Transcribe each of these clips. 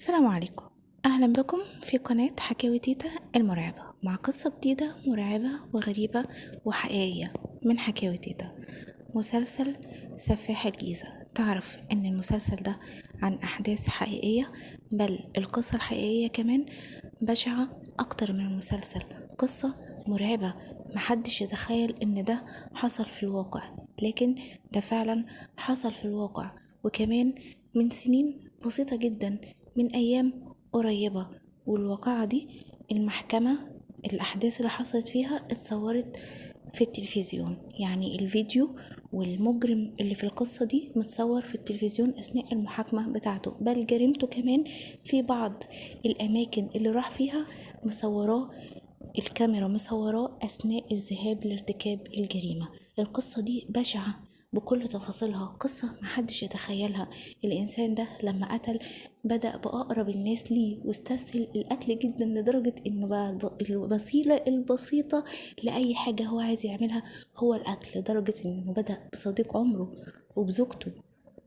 السلام عليكم. أهلا بكم في قناة حكاوي تيتا المرعبة مع قصة جديدة مرعبة وغريبة وحقيقية من حكاوي تيتا. مسلسل سفاح الجيزة. تعرف ان المسلسل ده عن أحداث حقيقية، بل القصة الحقيقية كمان بشعة أكتر من المسلسل. قصة مرعبة، محدش يتخيل ان ده حصل في الواقع، لكن ده فعلا حصل في الواقع، وكمان من سنين بسيطة جدا، من أيام قريبة. والواقعة دي المحكمة الأحداث اللي حصلت فيها اتصورت في التلفزيون، يعني الفيديو والمجرم اللي في القصة دي متصور في التلفزيون أثناء المحاكمة بتاعته، بل جريمته كمان في بعض الأماكن اللي راح فيها مصوراه، الكاميرا مصوراه أثناء الذهاب لارتكاب الجريمة. القصة دي بشعة بكل تفاصيلها، قصة محدش يتخيلها. الإنسان ده لما قتل بدأ بأقرب الناس ليه واستسهل القتل جدا، لدرجة إنه بقى الوسيلة البسيطة لأي حاجة هو عايز يعملها هو القتل، لدرجة إنه بدأ بصديق عمره وبزوجته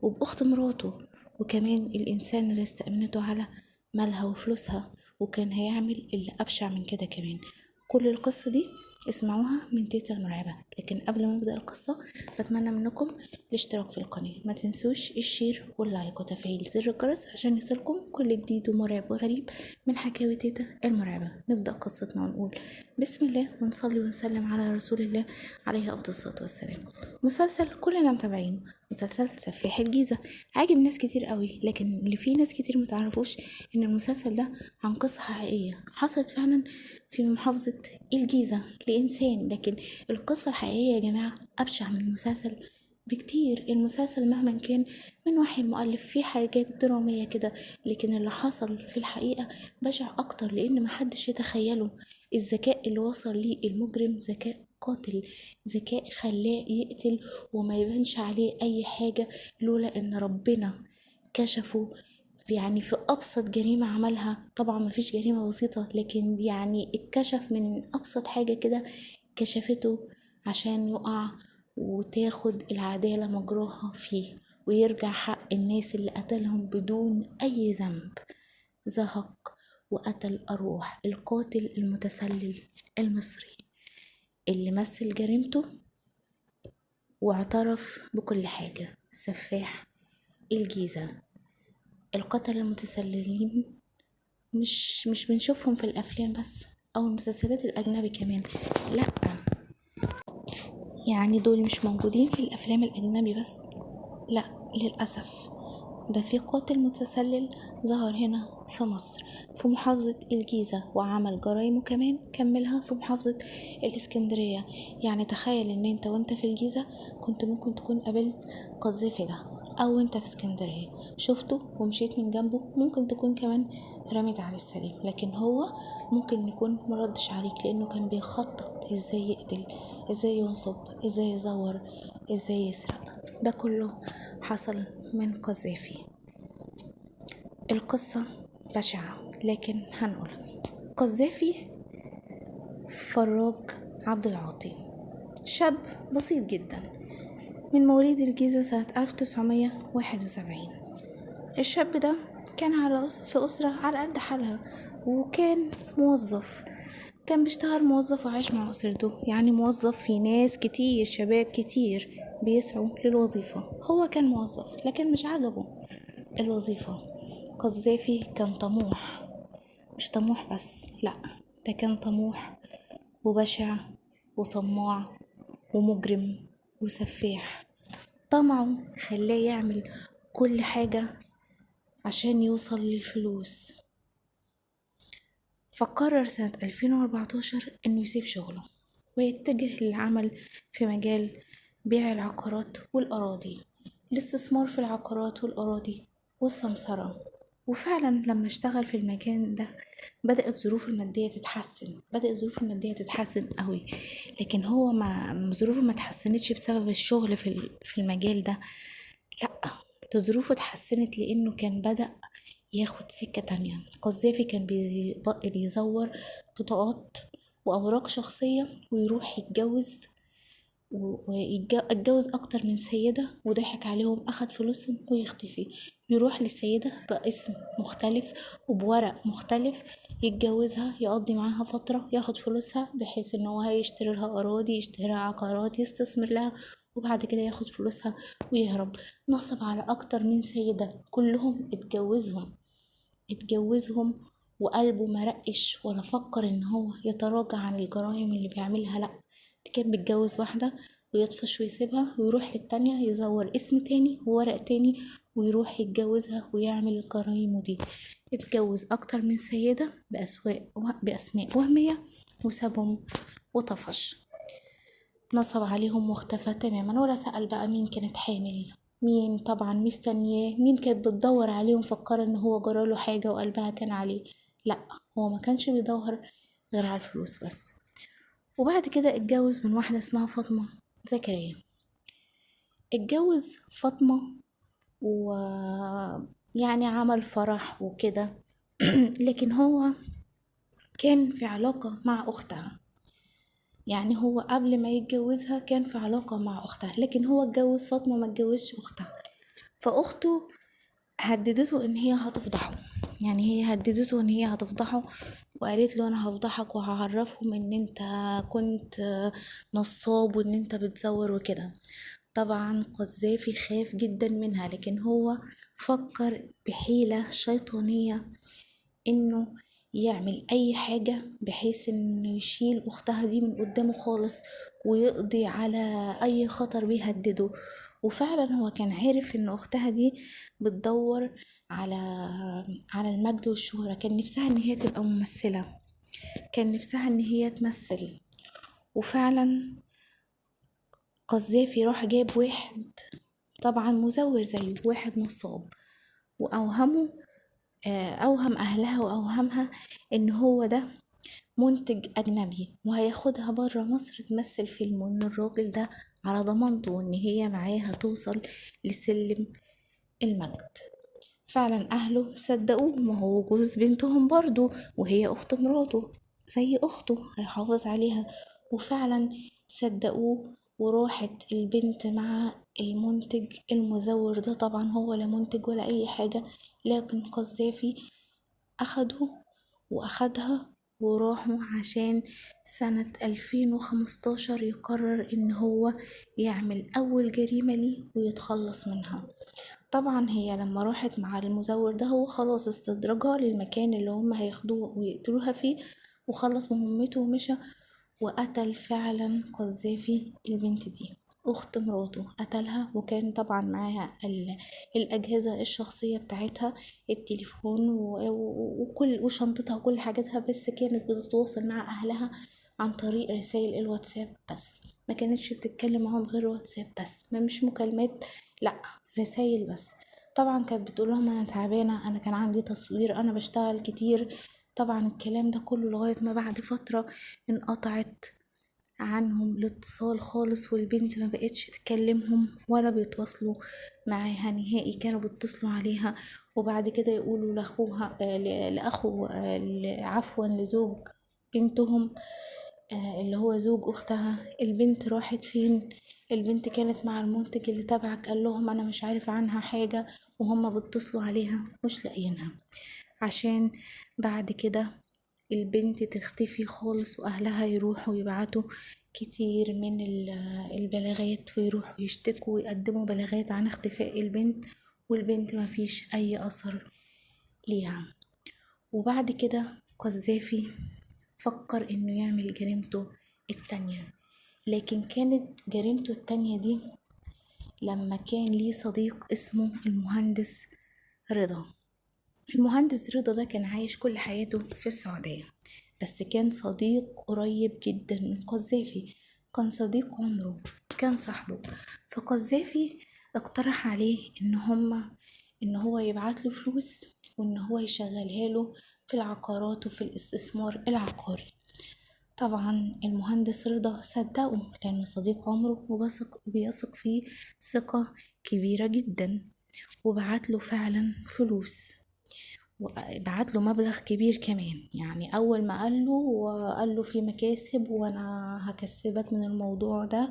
وبأخت مراته، وكمان الإنسان اللي استأمنته على مالها وفلوسها، وكان هيعمل اللي أبشع من كده كمان. كل القصة دي اسمعوها من تيتا المرعبة. لكن قبل ما نبدأ القصة بتمنى منكم الاشتراك في القناة، ما تنسوش الشير واللايك وتفعيل زر الجرس عشان يصلكم كل جديد ومرعب وغريب من حكاوي تيتا المرعبة. نبدأ قصتنا ونقول بسم الله ونصلي ونسلم على رسول الله عليه أفضل الصلاة والسلام. مسلسل كلنا متابعينه، مسلسل سفاح الجيزة، عاجب ناس كتير قوي، لكن اللي فيه ناس كتير متعرفوش ان المسلسل ده عن قصة حقيقية حصلت فعلا في محافظة الجيزة لإنسان. لكن القصة الحقيقية يا جماعة أبشع من المسلسل بكتير. المسلسل مهما كان من وحي المؤلف فيه حاجات درامية كده، لكن اللي حصل في الحقيقة بشع أكتر، لأن محدش يتخيله. الذكاء اللي وصل ليه المجرم ذكاء قاتل، ذكاء خلاه يقتل وما يبانش عليه أي حاجة، لولا إن ربنا كشفه. يعني في أبسط جريمة عملها، طبعا مفيش جريمة بسيطة، لكن دي يعني اتكشف من أبسط حاجة كده، كشفته عشان يقع وتاخد العدالة مجراها فيه، ويرجع حق الناس اللي قتلهم بدون أي ذنب. زهق وقتل أروح القاتل المتسلل المصري اللي مثل جريمته واعترف بكل حاجة. سفاح الجيزة. القتلة المتسللين مش بنشوفهم في الأفلام بس أو المسلسلات الأجنبي كمان، لأ، يعني دول مش موجودين في الأفلام الأجنبي بس، لأ، للأسف ده في قاتل متسلل ظهر هنا في مصر في محافظة الجيزة، وعمل جرايمه كمان كملها في محافظة الإسكندرية. يعني تخيل ان انت وانت في الجيزة كنت ممكن تكون قابلت قذافي ده، او انت في اسكندرية شفته ومشيت من جنبه ممكن تكون كمان رميت على السليم، لكن هو ممكن يكون مردش عليك لانه كان بيخطط ازاي يقتل، ازاي ينصب، ازاي يزور، ازاي يسرق. ده كله حصل من قذافي. القصة بشعة لكن هنقول قذافي فراج عبد العاطي، شاب بسيط جدا من مواليد الجيزة سنة 1971. الشاب ده كان في أسرة على قد حالها، وكان موظف، كان بيشتغل موظف وعايش مع أسرته. يعني موظف، في ناس كتير شباب كتير بيسعوا للوظيفة، هو كان موظف لكن مش عجبه الوظيفة. قذافي كان طموح، مش طموح بس، لأ، ده كان طموح وبشع وطماع ومجرم وسفاح. طمعه خلاه يعمل كل حاجة عشان يوصل للفلوس. فقرر سنة 2014 انه يسيب شغله ويتجه للعمل في مجال بيع العقارات والأراضي، الاستثمار في العقارات والأراضي والسمسرة. وفعلا لما اشتغل في المكان ده بدأت ظروف المادية تتحسن، بدأت ظروف المادية تتحسن قوي. لكن هو ما ظروفه ما تحسنتش بسبب الشغل في المجال ده، لأ، ده ظروفه اتحسنت لأنه كان بدأ ياخد سكة تانية. قذافي كان بيزور بطاقات وأوراق شخصية ويروح يتجوز واتجوز أكتر من سيدة وضحك عليهم، أخد فلوسهم ويختفي، يروح للسيدة باسم مختلف وبورق مختلف، يتجوزها، يقضي معاها فترة، ياخد فلوسها بحيث ان هو هيشتري لها أراضي، يشتري لها عقارات، يستثمر لها، وبعد كده ياخد فلوسها ويهرب. نصب على أكتر من سيدة، كلهم اتجوزهم وقلبه مرقش ولا فكر ان هو يتراجع عن الجرائم اللي بيعملها. لأ، كان بيتجوز واحدة ويطفش ويسيبها ويروح للتانية، يزور اسم تاني وورق تاني ويروح يتجوزها ويعمل الجرايم دي. اتجوز أكتر من سيدة بأسماء وهمية وسابهم وطفش، نصب عليهم واختفى تماما، ولا سأل بقى مين كانت حامل، مين طبعا مستنياه، مين كانت بتدور عليه ومفكرة ان هو جراله حاجة وقلبها كان عليه. لا، هو ما كانش بيدور غير على الفلوس بس. وبعد كده اتجوز من واحدة اسمها فاطمة زكريا. اتجوز فاطمة و يعني عمل فرح وكده لكن هو كان في علاقة مع أختها. يعني هو قبل ما يتجوزها كان في علاقة مع أختها، لكن هو اتجوز فاطمة ما اتجوزش أختها. فأخته هددته ان هي هتفضحه، يعني هي هددته ان هي هتفضحه، وقالت له انا هفضحك وهعرفهم ان انت كنت نصاب وان انت بتزور وكده. طبعا قذافي خاف جدا منها، لكن هو فكر بحيلة شيطانية انه يعمل اي حاجة بحيث انه يشيل اختها دي من قدامه خالص ويقضي على اي خطر بيهدده. وفعلا هو كان عارف ان اختها دي بتدور على المجد والشهرة، كان نفسها ان هي تبقى ممثلة، كان نفسها ان هي تمثل. وفعلا قذافي راح جاب واحد طبعا مزور زيه، واحد نصاب، وأوهمه أوهم أهلها وأوهمها إن هو ده منتج أجنبي وهياخدها برا مصر تمثل فيلم، وإن الراجل ده على ضمانته وإن هي معاه هتوصل لسلم المجد. فعلا أهله صدقوه، ما هو جوز بنتهم برضو وهي أخت مراته زي أخته هيحافظ عليها. وفعلا صدقوه، وراحت البنت مع المنتج المزور ده. طبعا هو لا منتج ولا أي حاجة، لكن قذافي أخده وأخدها وراحوا عشان سنة 2015 يقرر إن هو يعمل أول جريمة ليه ويتخلص منها. طبعا هي لما راحت مع المزور ده هو خلاص استدرجها للمكان اللي هم هياخدوه ويقتلوها فيه، وخلص مهمته ومشى. وقتل فعلا قذافي البنت دي أخت مراته، قتلها، وكان طبعا معاها الأجهزة الشخصية بتاعتها، التليفون وكل وشنطتها وكل حاجاتها، بس كانت بتتواصل مع أهلها عن طريق رسائل الواتساب بس، ما كانتش بتتكلم معاهم غير واتساب بس، ما مش مكالمات، لا رسائل بس. طبعا كانت بتقول لهم انا تعبانه، انا كان عندي تصوير، انا بشتغل كتير. طبعا الكلام ده كله لغايه ما بعد فتره انقطعت عنهم الاتصال خالص، والبنت ما بقتش تكلمهم ولا بيتواصلوا معاها نهائي، كانوا بيتصلوا عليها وبعد كده يقولوا لاخوها لاخو عفوا لزوج بنتهم اللي هو زوج اختها، البنت راحت فين، البنت كانت مع المنتج اللي تبعك، قال لهم انا مش عارف عنها حاجة، وهم بيتصلوا عليها مش لاقيينها. عشان بعد كده البنت تختفي خالص، واهلها يروحوا يبعتوا كتير من البلاغات، ويروحوا يشتكوا ويقدموا بلاغات عن اختفاء البنت، والبنت ما فيش اي اثر ليها. وبعد كده قذافي فكر انه يعمل جريمته التانية، لكن كانت جريمته التانية دي لما كان ليه صديق اسمه المهندس رضا. المهندس رضا ده كان عايش كل حياته في السعودية، بس كان صديق قريب جدا من قذافي، كان صديق عمره، كان صاحبه. فقذافي اقترح عليه ان هو يبعت له فلوس وان هو يشغلها له في العقارات وفي الاستثمار العقاري. طبعا المهندس رضا صدقه لأنه صديق عمره وبيثق فيه ثقة كبيرة جدا، وبعت له فعلا فلوس، وبعت له مبلغ كبير كمان. يعني أول ما قال له في مكاسب وأنا هكسبك من الموضوع ده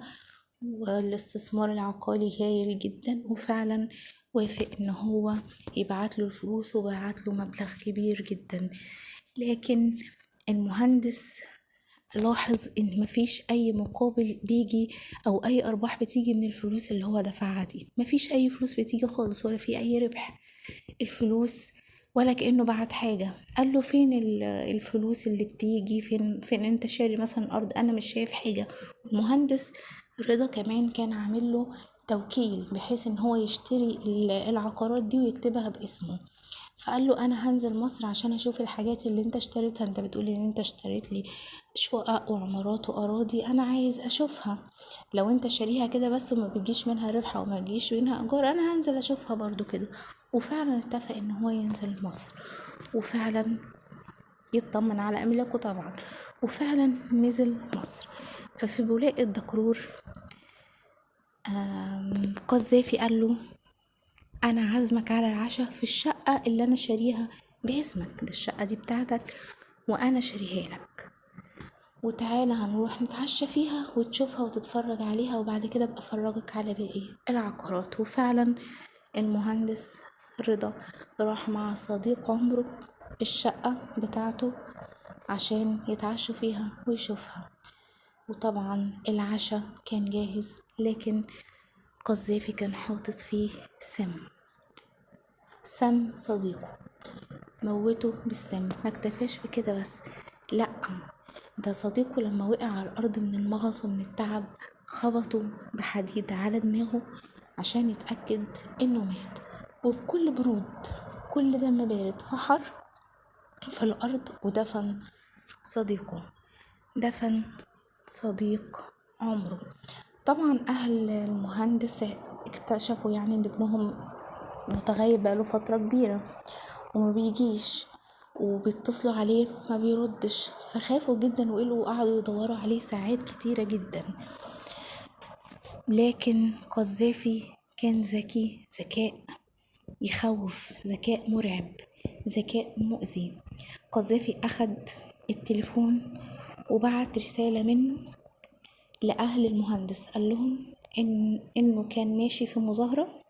والاستثمار العقاري هايل جدا، وفعلا وافق ان هو يبعت له الفلوس، وبعت له مبلغ كبير جدا. لكن المهندس لاحظ ان مفيش اي مقابل بيجي او اي ارباح بتيجي من الفلوس اللي هو دفعها دي. مفيش اي فلوس بتيجي خالص، ولا في اي ربح. الفلوس ولا كأنه بعت حاجة. قال له فين الفلوس اللي بتيجي؟ فين انت شاري مثلا ارض؟ انا مش شايف حاجة. المهندس رضا كمان كان عامل له توكيل بحيث ان هو يشتري العقارات دي ويكتبها باسمه. فقال له انا هنزل مصر عشان اشوف الحاجات اللي انت اشتريتها. انت بتقولي ان انت اشتريت لي شقق وعمارات واراضي، انا عايز اشوفها. لو انت شاريها كده بس وما بيجيش منها ربح او ما بيجيش منها ايجار، انا هنزل اشوفها برضو كده. وفعلا اتفق ان هو ينزل مصر، وفعلا يطمن على املاكه طبعا، وفعلا نزل مصر. ففي بولاق الدكرور قذافي قال له انا عازمك على العشاء في الشقة اللي انا شاريها باسمك. ده الشقة دي بتاعتك وانا شاريها لك، وتعالى هنروح نتعشى فيها وتشوفها وتتفرج عليها، وبعد كده ابقى افرجك على باقي العقارات. وفعلا المهندس رضا راح مع صديق عمره الشقة بتاعته عشان يتعشوا فيها ويشوفها. وطبعا العشاء كان جاهز، لكن قذافي كان حاطط فيه سم صديقه، موته بالسم. ما اكتفاش بكده بس، لا، ده صديقه لما وقع على الارض من المغص ومن التعب خبطه بحديد على دماغه عشان يتأكد انه مات. وبكل برود، كل دم بارد، فحر في الارض ودفن صديقه، دفن صديق عمره. طبعا اهل المهندس اكتشفوا يعني ان ابنهم متغيب بقاله فترة كبيرة وما بيجيش، وبيتصلوا عليه ما بيردش، فخافوا جدا وقعدوا يدوروا عليه ساعات كتيرة جدا. لكن قذافي كان ذكي ذكاء يخوف، ذكاء مرعب، ذكاء مؤذي. قذافي أخد التليفون وبعت رسالة منه لأهل المهندس، قال لهم إنه كان ماشي في مظاهرة،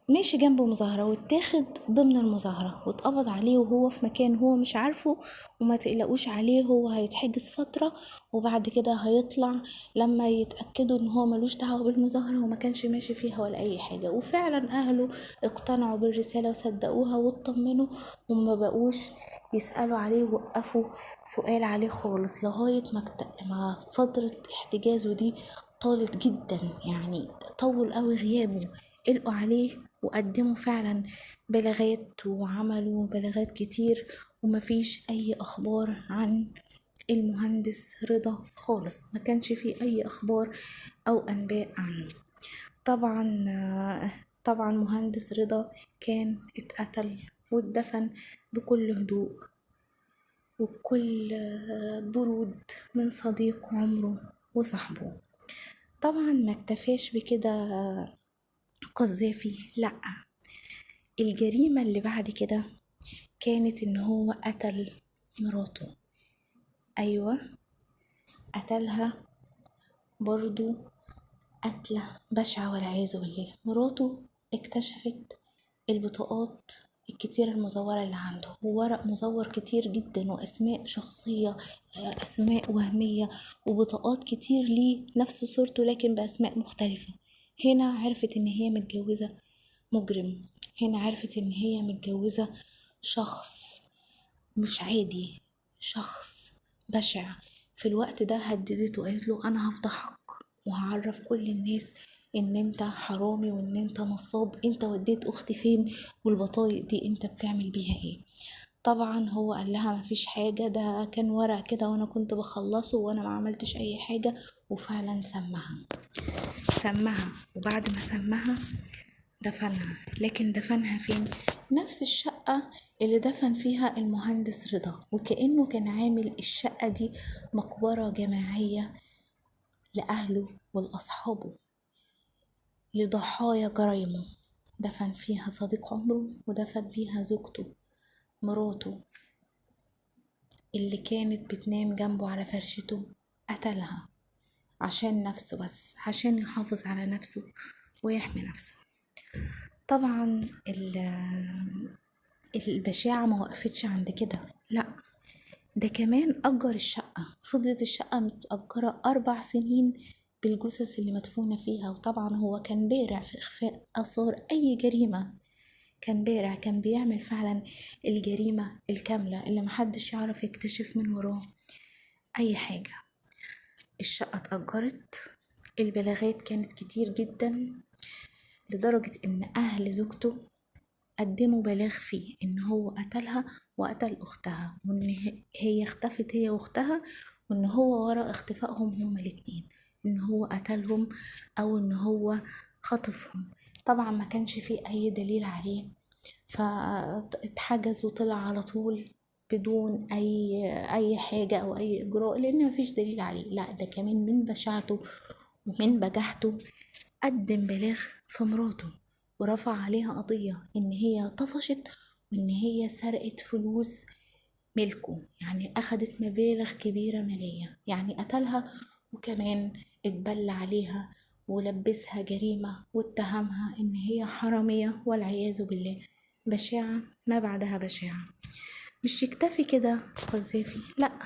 ماشي جنبه مظاهرة واتاخد ضمن المظاهرة واتقبض عليه وهو في مكان هو مش عارفه. وما تقلقوش عليه، هو هيتحجز فترة وبعد كده هيطلع لما يتأكدوا ان هو ملوش دعوة بالمظاهرة وما كانش ماشي فيها ولا اي حاجة. وفعلا اهله اقتنعوا بالرسالة وصدقوها واطمنوا، وما بقوش يسألوا عليه ووقفوا سؤال عليه خالص لغاية ما فترة احتجازه دي طالت جدا، يعني طول قوي غيابه. قلقوا عليه وقدموا فعلا بلاغات وعملوا بلاغات كتير، ومفيش اي اخبار عن المهندس رضا خالص. ما كانش فيه اي اخبار او انباء عنه. طبعا مهندس رضا كان اتقتل واتدفن بكل هدوء وبكل برود من صديق عمره وصاحبه. طبعا ما اكتفاش بكده قذافي، لأ، الجريمة اللي بعد كده كانت ان هو قتل مراته. ايوه، قتلها برضو قتلة بشعة والعياذ بالله. مراته اكتشفت البطاقات الكتير المزورة اللي عنده، وورق مزور كتير جدا واسماء شخصية، اسماء وهمية، وبطاقات كتير ليه نفس صورته لكن باسماء مختلفة. هنا عرفت ان هي متجوزة مجرم، هنا عرفت ان هي متجوزة شخص مش عادي، شخص بشع. في الوقت ده هددته وقالت له انا هفضحك وهعرف كل الناس ان انت حرامي وان انت نصاب، انت وديت اختي فين والبطايق دي انت بتعمل بيها ايه. طبعا هو قال لها مفيش حاجة، ده كان ورق كده وانا كنت بخلصه وانا ما عملتش اي حاجة. وفعلا سمها وبعد ما سمها دفنها. لكن دفنها فين؟ نفس الشقة اللي دفن فيها المهندس رضا، وكأنه كان عامل الشقة دي مقبرة جماعية لأهله ولأصحابه، لضحايا جرايمه. دفن فيها صديق عمره ودفن فيها زوجته، مراته اللي كانت بتنام جنبه على فرشته، قتلها عشان نفسه، بس عشان يحافظ على نفسه ويحمي نفسه. طبعا البشاعة ما وقفتش عند كده، لا، ده كمان أجر الشقة. فضلت الشقة متأجرة 4 سنين بالجثث اللي مدفونة فيها. وطبعا هو كان بارع في إخفاء آثار أي جريمة، كان بارع، كان بيعمل فعلا الجريمة الكاملة اللي محدش يعرف يكتشف من وراه أي حاجة. الشقة اتأجرت، البلاغات كانت كتير جدا، لدرجة إن أهل زوجته قدموا بلاغ فيه إن هو قتلها وقتل أختها، وإن هي اختفت هي وأختها، وإن هو ورا اختفائهم هما الاتنين، إن هو قتلهم أو إن هو خطفهم. طبعا ما كانش فيه أي دليل عليه، فاتحجز وطلع على طول بدون أي حاجة أو أي إجراء، لأن مفيش دليل عليه. لا، ده كمان من بشاعته ومن بجحته قدم بلاغ في مراته ورفع عليها قضية إن هي طفشت وإن هي سرقت فلوس ملكه، يعني أخدت مبالغ كبيرة مالية، يعني قتلها وكمان اتبلى عليها ولبسها جريمة واتهمها إن هي حرامية والعياذ بالله. بشاعة ما بعدها بشاعة. مش يكتفي كده قذافي، لأ،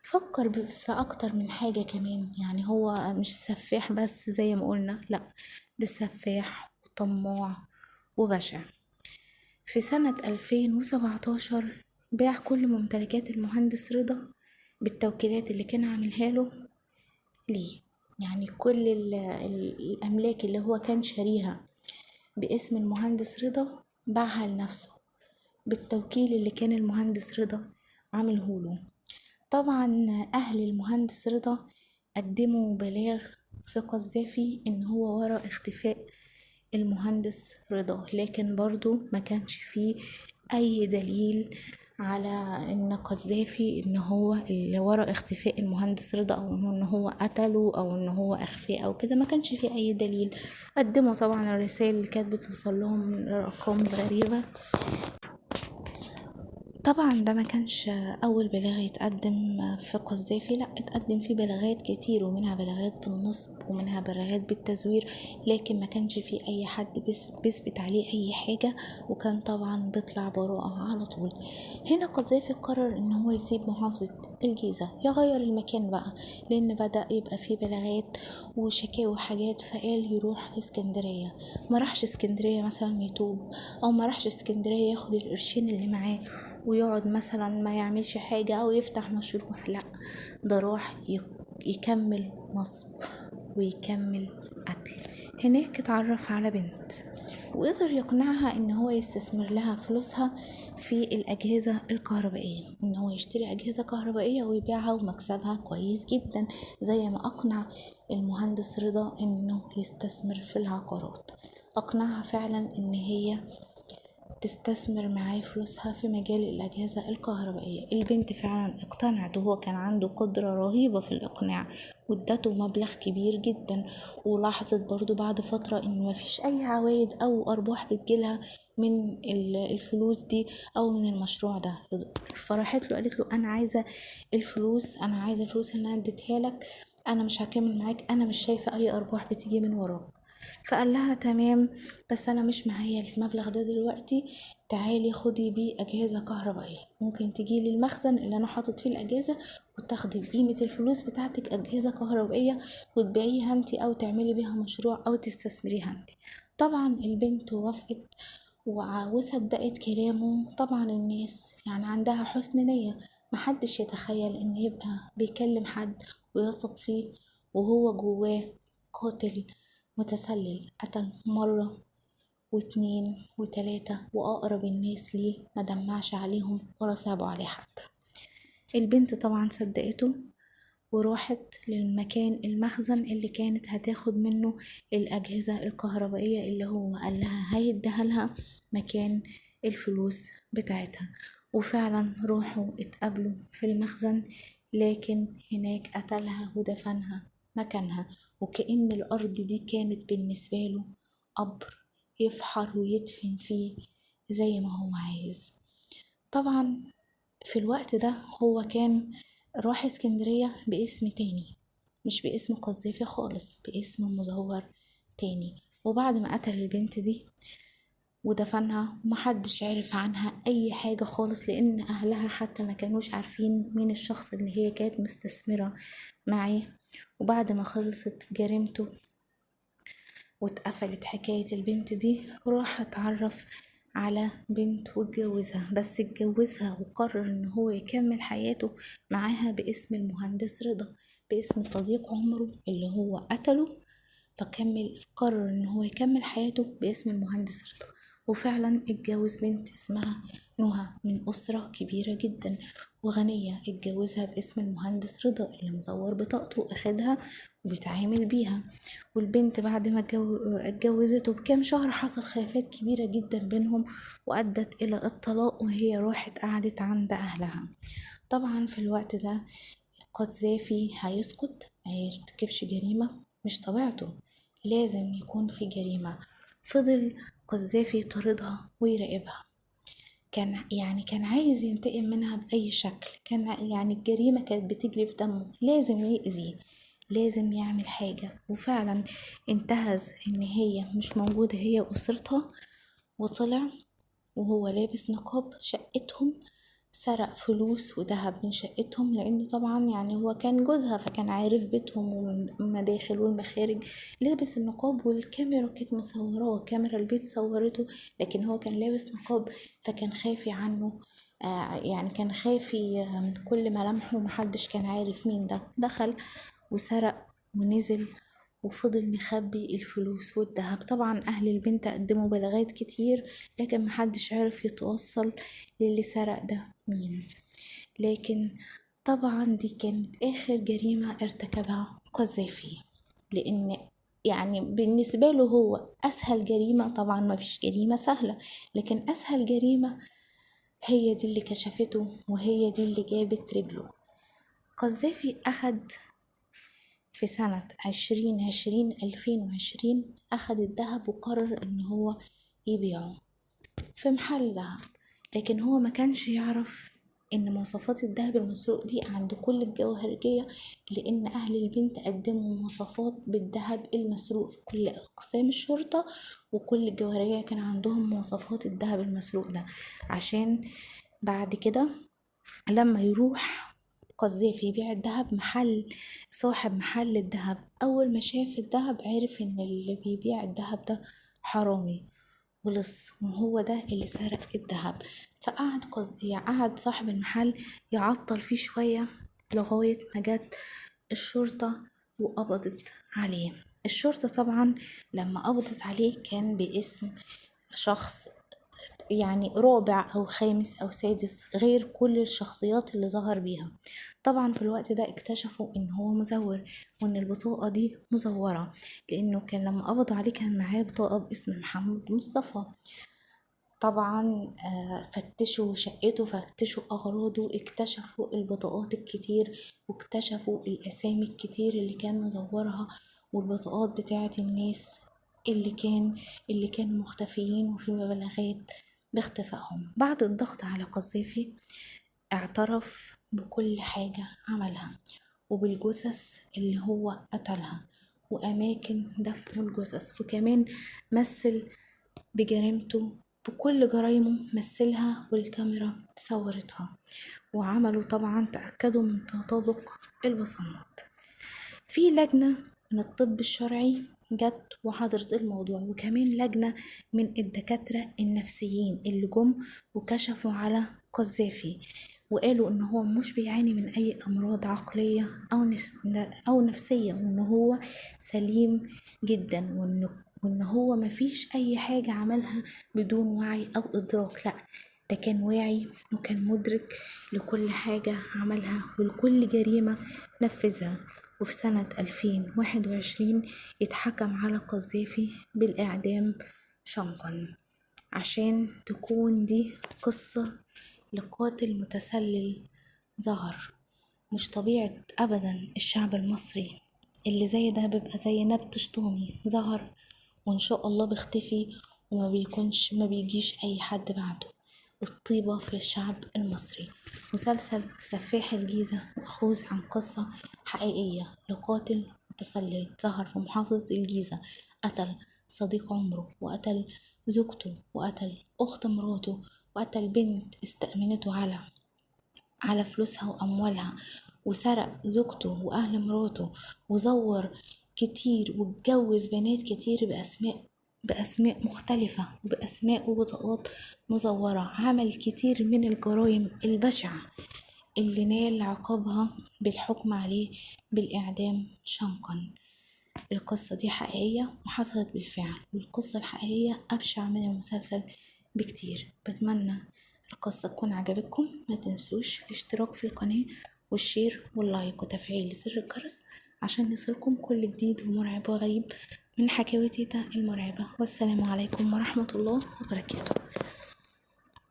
فكر في أكتر من حاجة كمان. يعني هو مش سفاح بس زي ما قلنا، لأ، ده سفاح وطماع وبشع. في سنة 2017 باع كل ممتلكات المهندس رضا بالتوكيلات اللي كان عاملها له ليه. يعني كل الأملاك اللي هو كان شاريها باسم المهندس رضا باعها لنفسه بالتوكيل اللي كان المهندس رضا عامله له. طبعا أهل المهندس رضا قدموا بلاغ في قذافي إن هو ورا اختفاء المهندس رضا، لكن برضو ما كانش فيه أي دليل على إن قذافي إن هو اللي ورا اختفاء المهندس رضا، أو إن هو قتله أو إن هو أخفاه أو كده، ما كانش فيه أي دليل. قدموا طبعا الرسائل اللي كانت بتوصل لهم من الأرقام الغريبة. طبعا ده ما كانش اول بلاغ يتقدم في قذافي، لا، اتقدم فيه بلاغات كتير، ومنها بلاغات بالنصب ومنها بلاغات بالتزوير، لكن ما كانش فيه اي حد بيثبت عليه اي حاجة، وكان طبعا بيطلع براءة على طول. هنا قذافي قرر ان هو يسيب محافظة الجيزة، يغير المكان بقى، لان بدأ يبقى فيه بلاغات وشكاوى وحاجات، فقال يروح اسكندرية. ما راحش اسكندرية مثلا يتوب، او ما راحش اسكندرية ياخد القرشين اللي معاه ويقعد مثلا ما يعملش حاجة أو يفتح مشروع، لا، ده راح يكمل نصب ويكمل قتل. هناك اتعرف على بنت وقدر يقنعها ان هو يستثمر لها فلوسها في الأجهزة الكهربائية، ان هو يشتري أجهزة كهربائية ويبيعها ومكسبها كويس جدا، زي ما أقنع المهندس رضا انه يستثمر في العقارات. أقنعها فعلا ان هي تستثمر معاه فلوسها في مجال الأجهزة الكهربائية. البنت فعلا اقتنعت، وهو كان عنده قدرة رهيبة في الإقناع، وادته مبلغ كبير جدا. ولاحظت برضو بعد فترة إن مفيش أي عوائد أو أرباح بتجيلها من الفلوس دي أو من المشروع ده. فرحت له قالت له أنا عايزة الفلوس، أنا عايزة الفلوس اللي أنا اديتها لك، أنا مش هكمل معاك، أنا مش شايفة أي أرباح بتيجي من وراك. فقال لها تمام، بس انا مش معايا المبلغ ده دلوقتي، تعالي خدي بيه اجهزه كهربائيه، ممكن تجيلي المخزن اللي انا حاطط فيه الاجهزه وتاخدي بقيمه الفلوس بتاعتك اجهزه كهربائيه وتبيعيها انت او تعملي بيها مشروع او تستثمريها انت. طبعا البنت وافقت وصدقت كلامه. طبعا الناس يعني عندها حسن نيه، محدش يتخيل ان يبقى بيكلم حد ويثق فيه وهو جواه قاتل متسلل، قتل مرة واتنين وتلاتة، وأقرب الناس ليه ما دمعش عليهم ولا صعبوا عليه حتى. البنت طبعا صدقته وراحت للمكان المخزن اللي كانت هتاخد منه الأجهزة الكهربائية اللي هو قال لها هيديها لها مكان الفلوس بتاعتها. وفعلا راحوا اتقابلوا في المخزن، لكن هناك قتلها ودفنها مكانها، وكأن الأرض دي كانت بالنسبة له قبر يفحر ويدفن فيه زي ما هو عايز. طبعا في الوقت ده هو كان راح اسكندرية باسم تاني، مش باسم قذافي خالص، باسم مزور تاني. وبعد ما قتل البنت دي ودفنها ومحدش عرف عنها اي حاجة خالص، لان اهلها حتى ما كانوش عارفين مين الشخص اللي هي كانت مستثمرة معاه. وبعد ما خلصت جريمته واتقفلت حكاية البنت دي، راح اتعرف على بنت واتجوزها، بس اتجوزها وقرر ان هو يكمل حياته معاها باسم المهندس رضا، باسم صديق عمره اللي هو قتله. قرر ان هو يكمل حياته باسم المهندس رضا، وفعلا اتجوز بنت اسمها نهى من أسرة كبيرة جدا وغنية، اتجوزها باسم المهندس رضا اللي مزور بطاقته واخدها وبيتعامل بيها. والبنت بعد ما اتجوزته بكام شهر حصل خلافات كبيرة جدا بينهم وأدت إلى الطلاق، وهي راحت قعدت عند أهلها. طبعا في الوقت ده قذافي هيسكت، ما يرتكبش جريمة، مش طبيعته، لازم يكون في جريمة. فضل قذافي يطاردها ويراقبها، كان عايز ينتقم منها بأي شكل، كان يعني الجريمة كانت بتجري في دمه، لازم يأذي، لازم يعمل حاجة. وفعلا انتهز ان هي مش موجودة هي وأسرتها، وطلع وهو لابس نقاب شقتهم، سرق فلوس وذهب من شقتهم، لأن طبعا يعني هو كان جوزها فكان عارف بيتهم والمداخل والمخارج. لابس النقاب والكاميرا كانت مصوراه، كاميرا البيت صورته، لكن هو كان لابس نقاب فكان خافي عنه. يعني كان خافي من كل ملامحه، محدش كان عارف مين ده. دخل وسرق ونزل وفضل مخبي الفلوس والذهب. طبعا أهل البنت قدموا بلاغات كتير، لكن محدش عرف يتوصل للي سرق ده مين. لكن طبعا دي كانت آخر جريمة ارتكبها قذافي، لأن يعني بالنسبة له هو أسهل جريمة، طبعا ما فيش جريمة سهلة، لكن أسهل جريمة هي دي اللي كشفته وهي دي اللي جابت رجله. قذافي أخد في سنة 2020 أخد الذهب وقرر إن هو يبيعه في محل دهب، لكن هو ما كانش يعرف إن مواصفات الدهب المسروق دي عند كل الجوهرجية، لأن أهل البنت قدموا مواصفات بالدهب المسروق في كل أقسام الشرطة، وكل الجوهرجية كان عندهم مواصفات الدهب المسروق ده، عشان بعد كده لما يروح قذافي يبيع الدهب، صاحب محل الدهب أول ما شاف الدهب عرف إن اللي بيبيع الدهب ده حرامي ولص، وهو ده اللي سرق الدهب. فقعد قعد صاحب المحل يعطل فيه شوية لغاية ما جت الشرطة وقبضت عليه. الشرطة طبعا لما قبضت عليه كان باسم شخص يعني رابع أو خامس أو سادس غير كل الشخصيات اللي ظهر بيها. طبعا في الوقت ده اكتشفوا إن هو مزور وإن البطاقة دي مزورة، لأنه كان لما قبضوا عليه كان معاه بطاقة باسم محمد مصطفى. طبعا فتشوا شقته، فتشوا أغراضه، اكتشفوا البطاقات الكتير واكتشفوا الأسامي الكتير اللي كان مزورها والبطاقات بتاعة الناس اللي كانوا مختفيين وفي مبالغات باختفائهم. بعد الضغط على قذافي اعترف بكل حاجة عملها وبالجثث اللي هو قتلها وأماكن دفن الجثث، وكمان مثل بجريمته بكل جرايمه، مثلها والكاميرا صورتها، وعملوا طبعا تأكدوا من تطابق البصمات. في لجنة من الطب الشرعي جت وحضرت الموضوع، وكمان لجنة من الدكاترة النفسيين اللي جم وكشفوا على قذافي وقالوا ان هو مش بيعاني من اي امراض عقلية او نفسية، وان هو سليم جدا، وان هو مفيش اي حاجة عملها بدون وعي او ادراك، لا ده كان واعي وكان مدرك لكل حاجة عملها ولكل جريمة نفذها. وفي سنة 2021 اتحكم على قذافي بالإعدام شنقا، عشان تكون دي قصة لقاتل متسلل ظهر. مش طبيعة أبدا الشعب المصري اللي زي ده بيبقى زي نبت شيطاني ظهر وإن شاء الله بيختفي وما بيكونش ما بيجيش أي حد بعده. الطيبة في الشعب المصري. مسلسل سفاح الجيزة مأخوذ عن قصة حقيقية لقاتل متسلل ظهر في محافظة الجيزة، قتل صديق عمره وقتل زوجته وقتل أخت مراته وقتل بنت استأمنته على فلوسها وأموالها، وسرق زوجته وأهل مراته، وزور كتير واتجوز بنات كتير بأسماء مختلفة وبأسماء وبطاقات مزورة. عمل كتير من الجرائم البشعة اللي نال عقابها بالحكم عليه بالإعدام شنقا. القصة دي حقيقية وحصلت بالفعل، والقصة الحقيقية أبشع من المسلسل بكتير. بتمنى القصة تكون عجبتكم، ما تنسوش الاشتراك في القناة والشير واللايك وتفعيل زر الجرس عشان يصلكم كل جديد ومرعب وغريب من حكاوي تيتا المرعبة. والسلام عليكم ورحمة الله وبركاته.